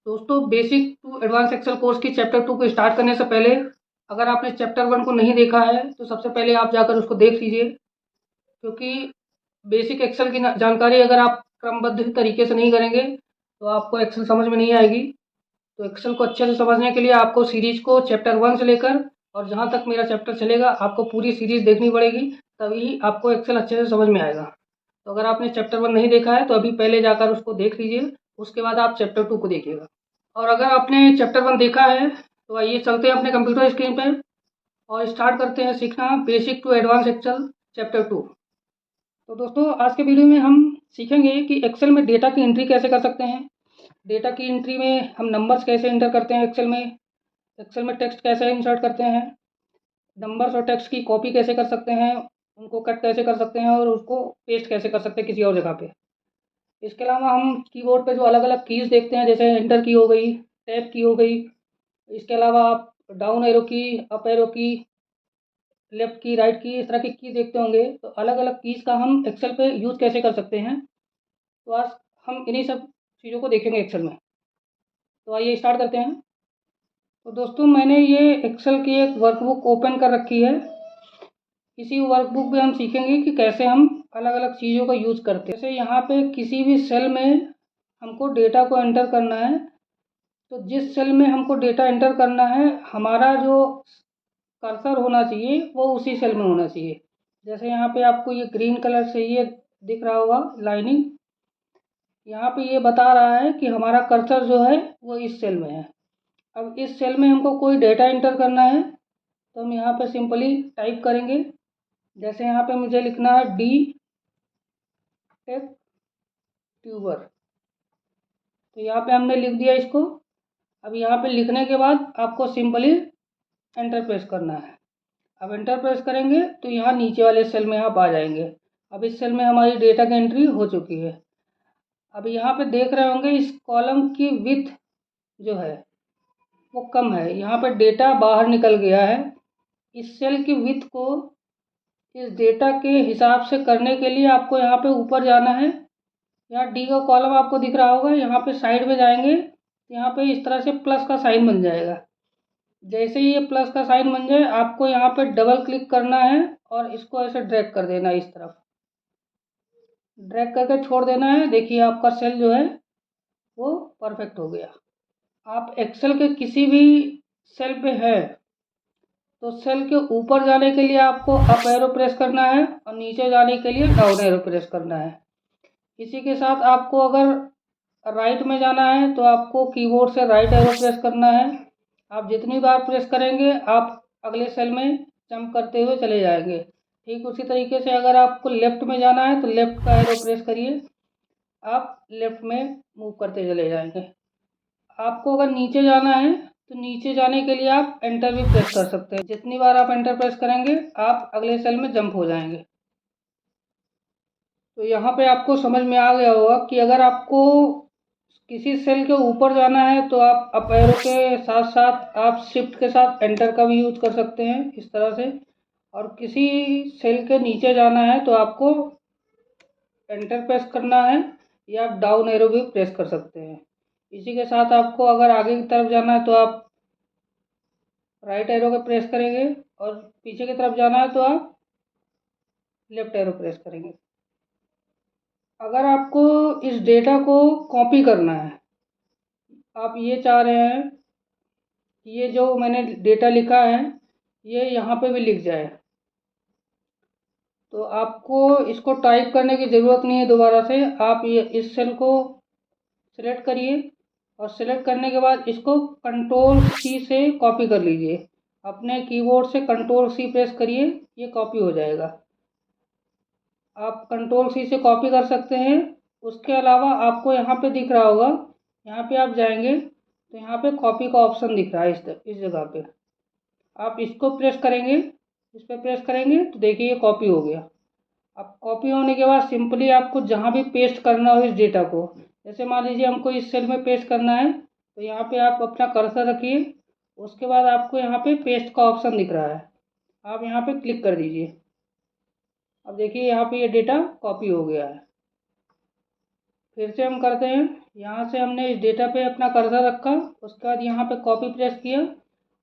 दोस्तों, basic to advance Excel course की chapter 2 को स्टार्ट करने से पहले अगर आपने चैप्टर 1 को नहीं देखा है तो सबसे पहले आप जाकर उसको देख लीजिए, क्योंकि बेसिक एक्सेल की जानकारी अगर आप क्रमबद्ध तरीके से नहीं करेंगे तो आपको एक्सेल समझ में नहीं आएगी। तो एक्सेल को अच्छे से समझने के लिए आपको सीरीज को चैप्टर 1 से लेकर और जहाँ तक मेरा चैप्टर चलेगा आपको पूरी सीरीज देखनी पड़ेगी, तभी आपको एक्सेल अच्छे से समझ में आएगा। तो अगर आपने चैप्टर 1 नहीं देखा है तो अभी पहले जाकर उसको देख लीजिए, उसके बाद आप चैप्टर 2 को देखिएगा। और अगर आपने चैप्टर 1 देखा है तो आइए चलते हैं अपने कंप्यूटर स्क्रीन पे और स्टार्ट करते हैं सीखना basic to advance Excel chapter 2। तो दोस्तों, आज के वीडियो में हम सीखेंगे कि एक्सेल में डेटा की एंट्री कैसे कर सकते हैं। डेटा की एंट्री में हम नंबर्स कैसे एंटर करते हैं, एक्सेल में टेक्स्ट कैसे इंसर्ट करते हैं, नंबर्स और टेक्स्ट की कॉपी कैसे कर सकते हैं, उनको कट कैसे कर सकते हैं और उसको पेस्ट कैसे कर सकते हैं किसी और जगह पे। इसके अलावा हम कीबोर्ड पे जो अलग अलग कीज़ देखते हैं, जैसे एंटर की हो गई, टैब की हो गई, इसके अलावा आप डाउन एरो की, अप एरो की, लेफ्ट की, राइट की, इस तरह की देखते होंगे। तो अलग अलग कीज़ का हम एक्सेल पे यूज़ कैसे कर सकते हैं, तो आज हम इन्हीं सब चीज़ों को देखेंगे एक्सेल में। तो आइए स्टार्ट करते हैं। तो दोस्तों, मैंने ये एक्सेल की एक वर्कबुक ओपन कर रखी है। इसी वर्कबुक में हम सीखेंगे कि कैसे हम अलग अलग चीज़ों का यूज़ करते हैं। जैसे यहाँ पे किसी भी सेल में हमको डेटा को एंटर करना है, तो जिस सेल में हमको डेटा एंटर करना है हमारा जो कर्सर होना चाहिए वो उसी सेल में होना चाहिए। जैसे यहाँ पे आपको ये ग्रीन कलर से ये दिख रहा होगा लाइनिंग, यहाँ पे ये बता रहा है कि हमारा कर्सर जो है वो इस सेल में है। अब इस सेल में हमको कोई डेटा एंटर करना है तो हम यहाँ पे सिंपली टाइप करेंगे। जैसे यहाँ पे मुझे लिखना है डी टेक ट्यूबर, तो यहाँ पे हमने लिख दिया इसको। अब यहाँ पे लिखने के बाद आपको सिंपली एंटर प्रेस करना है। अब एंटर प्रेस करेंगे तो यहाँ नीचे वाले सेल में आप आ जाएंगे। अब इस सेल में हमारी डेटा की एंट्री हो चुकी है। अब यहाँ पे देख रहे होंगे इस कॉलम की विड्थ जो है वो कम है, यहाँ पे डेटा बाहर निकल गया है। इस सेल की विड्थ को इस डेटा के हिसाब से करने के लिए आपको यहाँ पे ऊपर जाना है। यहाँ डी का कॉलम आपको दिख रहा होगा, यहाँ पे साइड में जाएंगे, यहाँ पे इस तरह से प्लस का साइन बन जाएगा। जैसे ही ये प्लस का साइन बन जाए आपको यहाँ पे डबल क्लिक करना है और इसको ऐसे ड्रैग कर देना है, इस तरफ ड्रैग करके छोड़ देना है। देखिए आपका सेल जो है वो परफेक्ट हो गया। आप एक्सेल के किसी भी सेल पे है तो सेल के ऊपर जाने के लिए आपको अप एरो प्रेस करना है और नीचे जाने के लिए डाउन एरो प्रेस करना है। इसी के साथ आपको अगर राइट में जाना है तो आपको कीबोर्ड से राइट एरो प्रेस करना है। आप जितनी बार प्रेस करेंगे आप अगले सेल में जंप करते हुए चले जाएंगे। ठीक उसी तरीके से अगर आपको लेफ्ट में जाना है तो लेफ्ट का एरो प्रेस करिए, आप लेफ्ट में मूव करते चले जाएंगे। आपको अगर नीचे जाना है तो नीचे जाने के लिए आप एंटर भी प्रेस कर सकते हैं। जितनी बार आप एंटर प्रेस करेंगे आप अगले सेल में जंप हो जाएंगे। तो यहाँ पे आपको समझ में आ गया होगा कि अगर आपको किसी सेल के ऊपर जाना है तो आप अप एरो के साथ साथ आप शिफ्ट के साथ एंटर का भी यूज कर सकते हैं इस तरह से। और किसी सेल के नीचे जाना है तो आपको एंटर प्रेस करना है या आप डाउन एरो भी प्रेस कर सकते हैं। इसी के साथ आपको अगर आगे की तरफ जाना है तो आप राइट एरो का प्रेस करेंगे और पीछे की तरफ जाना है तो आप लेफ्ट एरो प्रेस करेंगे। अगर आपको इस डेटा को कॉपी करना है, आप ये चाह रहे हैं कि ये जो मैंने डेटा लिखा है ये यहाँ पे भी लिख जाए, तो आपको इसको टाइप करने की ज़रूरत नहीं है। दोबारा से आप ये इस सेल को सिलेक्ट करिए और सिलेक्ट करने के बाद इसको कंट्रोल सी से कॉपी कर लीजिए। अपने कीबोर्ड से कंट्रोल सी प्रेस करिए, ये कॉपी हो जाएगा। आप कंट्रोल सी से कॉपी कर सकते हैं। उसके अलावा आपको यहाँ पे दिख रहा होगा, यहाँ पे आप जाएंगे तो यहाँ पे कॉपी का ऑप्शन दिख रहा है इस जगह पे, आप इसको प्रेस करेंगे, इस पर प्रेस करेंगे तो देखिए ये कॉपी हो गया। अब कॉपी होने के बाद सिंपली आपको जहाँ भी पेस्ट करना हो इस डेटा को, जैसे मान लीजिए हमको इस सेल में पेस्ट करना है तो यहाँ पे आप अपना कर्सर रखिए। उसके बाद आपको यहाँ पे पेस्ट का ऑप्शन दिख रहा है, आप यहाँ पे क्लिक कर दीजिए। अब देखिए यहाँ पे ये डेटा कॉपी हो गया है। फिर से हम करते हैं, यहाँ से हमने इस डेटा पे अपना कर्सर रखा, उसके बाद यहाँ पे कॉपी प्रेस किया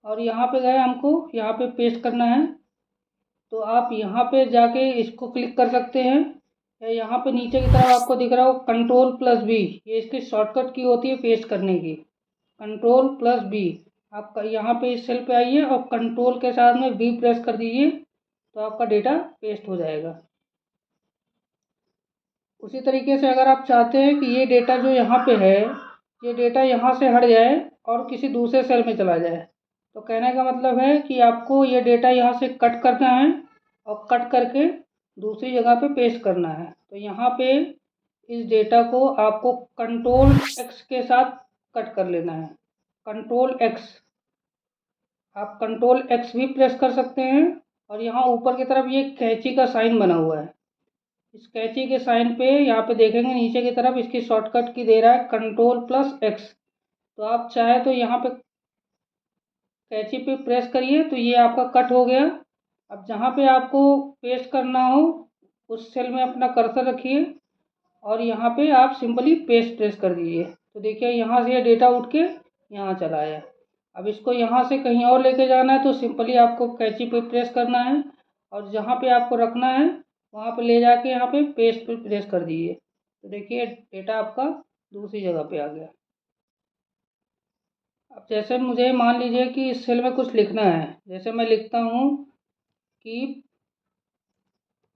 और यहाँ पे गए, हमको यहाँ पे पेस्ट करना है। तो आप यहाँ पे जाके इसको क्लिक कर सकते हैं, या यहाँ पे नीचे की तरफ आपको दिख रहा हो Ctrl+V, ये इसकी शॉर्टकट की होती है पेस्ट करने की। Ctrl+V, आप यहाँ पे इस सेल पे आइए और कंट्रोल के साथ में V प्रेस कर दीजिए, तो आपका डेटा पेस्ट हो जाएगा। उसी तरीके से अगर आप चाहते हैं कि ये डेटा जो यहाँ पे है, ये डेटा यहाँ से हट जाए और किसी दूसरे सेल में चला जाए, तो कहने का मतलब है कि आपको ये डेटा यहाँ से कट करना है और कट करके दूसरी जगह पे पेस्ट करना है। तो यहाँ पे इस डेटा को आपको Ctrl+X के साथ कट कर लेना है। Ctrl+X, आप Ctrl+X भी प्रेस कर सकते हैं। और यहाँ ऊपर की तरफ ये कैंची का साइन बना हुआ है, इस कैंची के साइन पे यहाँ पे देखेंगे नीचे की तरफ इसकी शॉर्टकट की दे रहा है Ctrl+X। तो आप चाहे तो यहाँ पे कैंची पे प्रेस करिए, तो ये आपका कट हो गया। अब जहाँ पे आपको पेस्ट करना हो उस सेल में अपना कर्सर रखिए और यहाँ पे आप सिंपली पेस्ट प्रेस कर दीजिए। तो देखिए यहाँ से ये डेटा उठ के यहाँ चला आया। अब इसको यहाँ से कहीं और लेके जाना है तो सिंपली आपको कैंची पे प्रेस करना है और जहाँ पे आपको रखना है वहाँ पे ले जाके यहाँ पे पेस्ट पे प्रेस कर दीजिए। तो देखिए डेटा आपका दूसरी जगह पे आ गया। अब जैसे मुझे मान लीजिए कि इस सेल में कुछ लिखना है, जैसे मैं लिखता हूँ कीप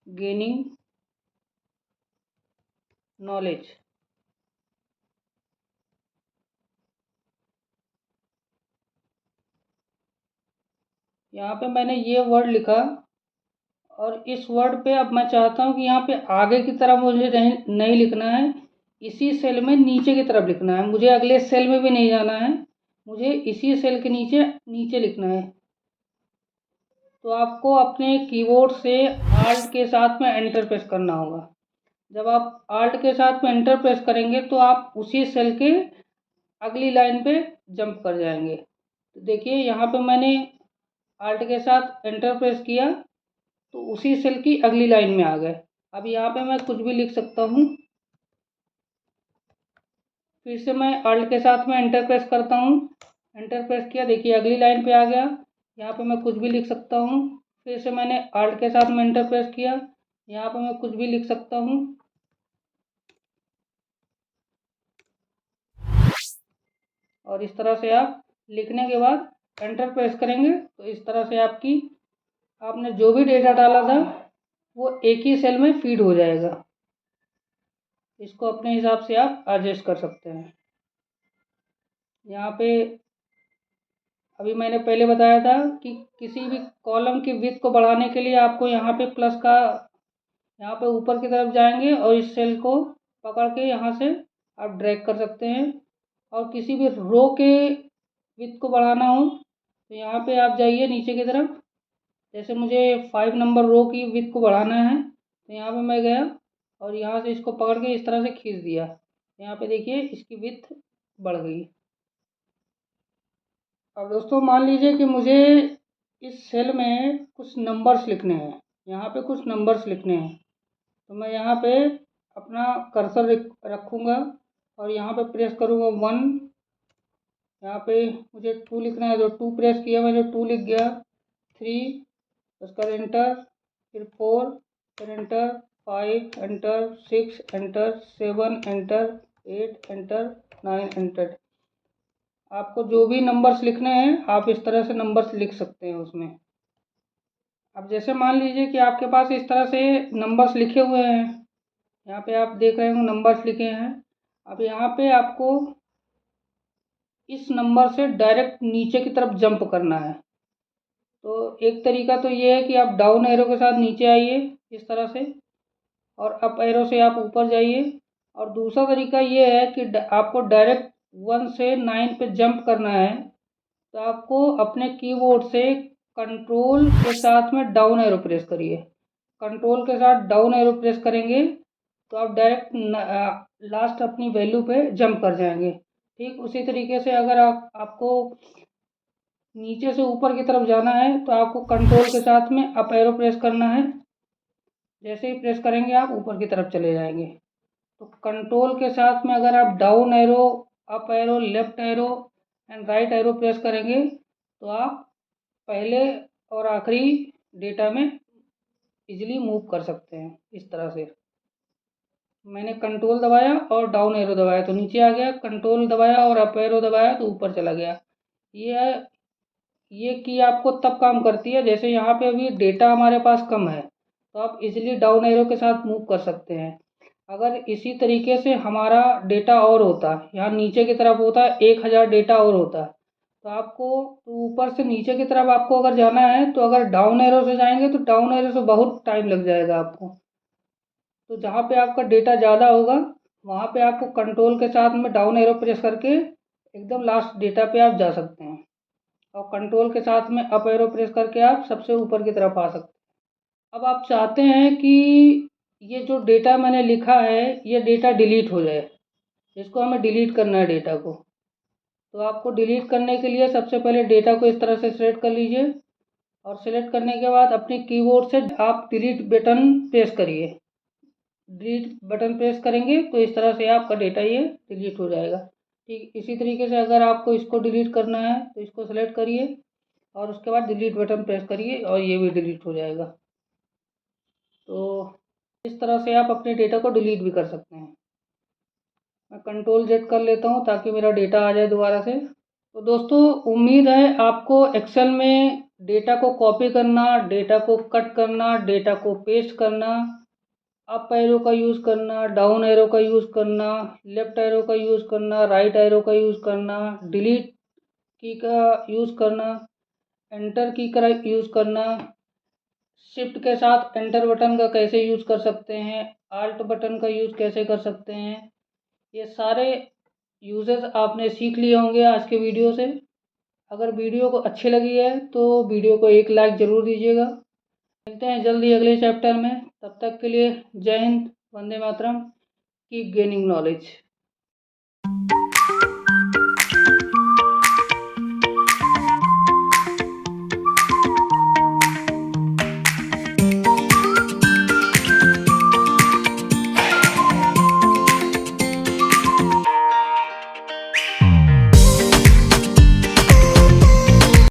गेनिंग नॉलेज। यहाँ पे मैंने ये वर्ड लिखा और इस वर्ड पे अब मैं चाहता हूँ कि यहाँ पे आगे की तरफ मुझे नहीं लिखना है, इसी सेल में नीचे की तरफ लिखना है। मुझे अगले सेल में भी नहीं जाना है, मुझे इसी सेल के नीचे नीचे लिखना है। तो आपको अपने कीबोर्ड से आल्ट के साथ में एंटर प्रेस करना होगा। जब आप आल्ट के साथ में एंटर प्रेस करेंगे तो आप उसी सेल के अगली लाइन पे जंप कर जाएंगे। तो देखिए यहाँ पे मैंने आल्ट के साथ एंटर प्रेस किया तो उसी सेल की अगली लाइन में आ गए। अब यहाँ पे मैं कुछ भी लिख सकता हूँ। फिर से मैं अल्ट के साथ में एंटर प्रेस करता हूँ, एंटर प्रेस किया, देखिए अगली लाइन पे आ गया। यहाँ पे मैं कुछ भी लिख सकता हूँ। फिर से मैंने अल्ट के साथ में एंटर प्रेस किया, यहाँ पे मैं कुछ भी लिख सकता हूँ। और इस तरह से आप लिखने के बाद एंटर प्रेस करेंगे तो इस तरह से आपने जो भी डेटा डाला था वो एक ही सेल में फीड हो जाएगा। इसको अपने हिसाब से आप एडजस्ट कर सकते हैं। यहाँ पे अभी मैंने पहले बताया था कि किसी भी कॉलम की विड्थ को बढ़ाने के लिए आपको यहाँ पे प्लस का, यहाँ पे ऊपर की तरफ जाएंगे और इस सेल को पकड़ के यहाँ से आप ड्रैग कर सकते हैं। और किसी भी रो के विड्थ को बढ़ाना हो तो यहाँ पे आप जाइए नीचे की तरफ, जैसे मुझे 5 नंबर रो की विड्थ को बढ़ाना है तो यहाँ पे मैं गया और यहाँ से इसको पकड़ के इस तरह से खींच दिया। यहाँ पे देखिए इसकी विड्थ बढ़ गई। अब दोस्तों मान लीजिए कि मुझे इस सेल में कुछ नंबर्स लिखने हैं, यहाँ पे कुछ नंबर्स लिखने हैं, तो मैं यहाँ पे अपना कर्सर रखूँगा और यहाँ पे प्रेस करूँगा 1। यहाँ पे मुझे 2 लिखना है तो 2 प्रेस किया मैंने, 2 लिख गया। 3, उसका एंटर, फिर 4, फिर enter, 5 enter, 6 enter, 7 enter, 8 enter, 9 enter. आपको जो भी नंबर्स लिखने हैं आप इस तरह से नंबर्स लिख सकते हैं उसमें। अब जैसे मान लीजिए कि आपके पास इस तरह से नंबर्स लिखे हुए हैं, यहाँ पे आप देख रहे हो नंबर्स लिखे हैं। अब यहाँ पे आपको इस नंबर से डायरेक्ट नीचे की तरफ जंप करना है। तो एक तरीका तो ये है कि आप डाउन एरो के साथ नीचे आइए इस तरह से और अप एरो से आप ऊपर जाइए। और दूसरा तरीका ये है कि आपको डायरेक्ट 1 से 9 पे जंप करना है, तो आपको अपने कीबोर्ड से कंट्रोल के साथ में डाउन एरो प्रेस करिए। कंट्रोल के साथ डाउन एरो प्रेस करेंगे तो आप डायरेक्ट लास्ट अपनी वैल्यू पे जंप कर जाएंगे। ठीक उसी तरीके से अगर आपको नीचे से ऊपर की तरफ जाना है तो आपको कंट्रोल के साथ में अप एरो प्रेस करना है। जैसे ही प्रेस करेंगे आप ऊपर की तरफ चले जाएंगे। तो कंट्रोल के साथ में अगर आप down arrow, up arrow, left arrow and right arrow press करेंगे तो आप पहले और आखिरी डेटा में इजीली मूव कर सकते हैं। इस तरह से मैंने कंट्रोल दबाया और डाउन एरो दबाया तो नीचे आ गया, कंट्रोल दबाया और अप एरो दबाया तो ऊपर चला गया। ये की आपको तब काम करती है जैसे यहाँ पे अभी डेटा हमारे पास कम है तो आप इजीली डाउन एरो के साथ मूव कर सकते हैं। अगर इसी तरीके से हमारा डेटा और होता, यहाँ नीचे की तरफ होता 1000 डेटा और होता, तो आपको तो ऊपर से नीचे की तरफ आपको अगर जाना है तो अगर डाउन एरो से जाएंगे तो डाउन एरो से बहुत टाइम लग जाएगा आपको। तो जहाँ पे आपका डेटा ज़्यादा होगा वहाँ पे आपको कंट्रोल के साथ में डाउन एरो प्रेस करके एकदम लास्ट डेटा पे आप जा सकते हैं और कंट्रोल के साथ में अप एरो प्रेस करके आप सबसे ऊपर की तरफ आ सकते हैं। अब आप चाहते हैं कि ये जो डेटा मैंने लिखा है ये डेटा डिलीट हो जाए, इसको हमें डिलीट करना है डेटा को। तो आपको डिलीट करने के लिए सबसे पहले डेटा को इस तरह से सिलेक्ट कर लीजिए और सिलेक्ट करने के बाद अपने कीबोर्ड से आप डिलीट बटन प्रेस करिए। डिलीट बटन प्रेस करेंगे तो इस तरह से आपका डेटा ये डिलीट हो जाएगा। ठीक इसी तरीके से अगर आपको इसको डिलीट करना है तो इसको सेलेक्ट करिए और उसके बाद डिलीट बटन प्रेस करिए और ये भी डिलीट हो जाएगा। तो इस तरह से आप अपने डेटा को डिलीट भी कर सकते हैं। मैं कंट्रोल जेड कर लेता हूँ ताकि मेरा डेटा आ जाए दोबारा से। तो दोस्तों उम्मीद है आपको एक्सेल में डेटा को कॉपी करना, डेटा को कट करना, डेटा को पेस्ट करना, अप एरो का यूज़ करना, डाउन एरो का यूज़ करना, लेफ्ट एरो का यूज़ करना, राइट एरो का यूज़ करना, डिलीट की का यूज़ करना, एंटर की का यूज़ करना, शिफ्ट के साथ एंटर बटन का कैसे यूज़ कर सकते हैं, आल्ट बटन का यूज़ कैसे कर सकते हैं, ये सारे यूजेस आपने सीख लिए होंगे आज के वीडियो से। अगर वीडियो को अच्छी लगी है तो वीडियो को एक लाइक ज़रूर दीजिएगा। मिलते हैं जल्दी अगले चैप्टर में, तब तक के लिए जय Hind, Vande Mataram, keep gaining knowledge.